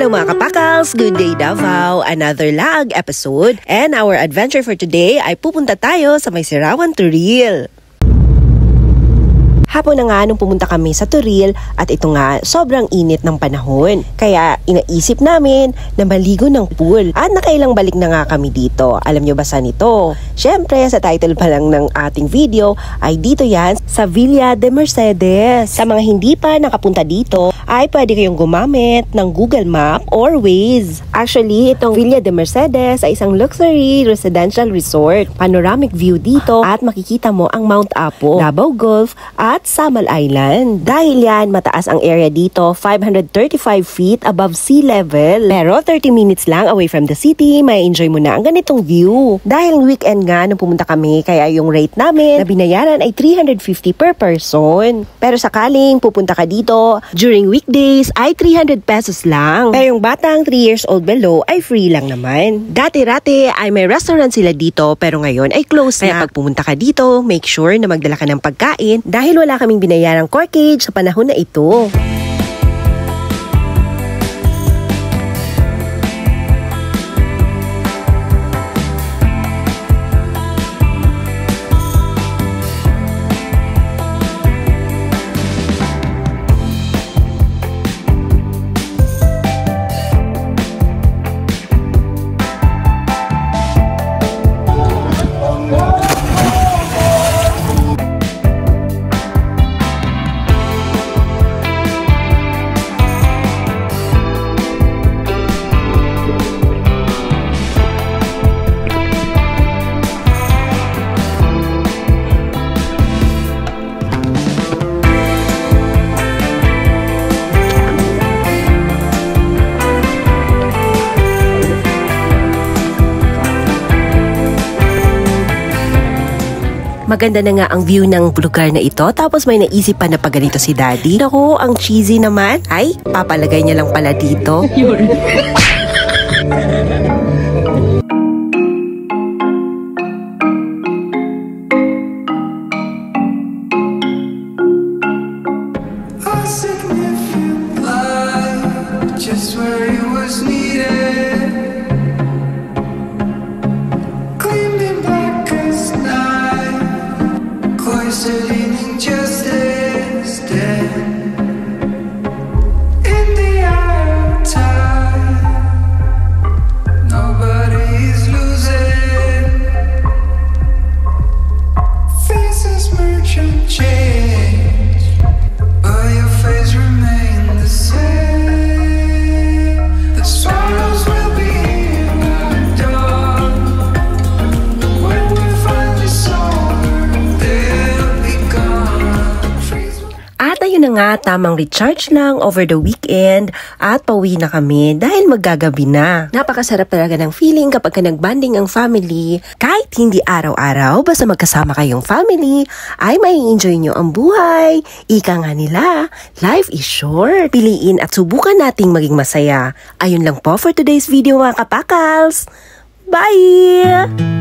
Hello mga kapakals! Good day Davao! Another lag episode and our adventure for today ay pupunta tayo sa may Sirawan Turil. Hapon na nga nung pumunta kami sa Turil at ito nga sobrang init ng panahon. Kaya inaisip namin na maligo ng pool at nakailang balik na nga kami dito. Alam nyo ba saan ito? Syempre sa title pa lang ng ating video ay dito yan sa Villa de Mercedes. Sa mga hindi pa nakapunta dito ay pwede kayong gumamit ng Google Map or Waze. Actually itong Villa de Mercedes ay isang luxury residential resort. Panoramic view dito at makikita mo ang Mount Apo, Davao Gulf at Samal Island. Dahil yan, mataas ang area dito, 535 feet above sea level. Pero 30 minutes lang away from the city, may enjoy mo na ang ganitong view. Dahil weekend nga nung pumunta kami, kaya yung rate namin na binayaran ay 350 per person. Pero sakaling pupunta ka dito, during weekdays ay 300 pesos lang. Pero yung batang 3 years old below ay free lang naman. Dati-rati ay may restaurant sila dito, pero ngayon ay close na. Kaya pag pumunta ka dito, make sure na magdala ka ng pagkain dahil wala kaming binayarang corkage sa panahon na ito. Maganda na nga ang view ng lugar na ito. Tapos may naisip pa na pag ganito si Daddy. Naku, ang cheesy naman. Ay, papalagay niya lang pala dito. Just where it was needed. Cleaned it black as night. Cloistered in injustice, dead in the outside. Nobody's losing. Faces merge and change, but your face remains the same. The sorrows will be in the dark. When we finally sober, they'll be gone. At ayun na nga, tamang recharge lang over the weekend at pauwi na kami dahil maggagabi na. Napakasarap talaga ng feeling kapag ka nagbanding ang family. Kahit hindi araw-araw, basta magkasama kayong family, ay may enjoy nyo ang buhay. Ika nga nila, life is short. Piliin at subukan nating maging masaya. Ayun lang po for today's video mga kapakals. Bye!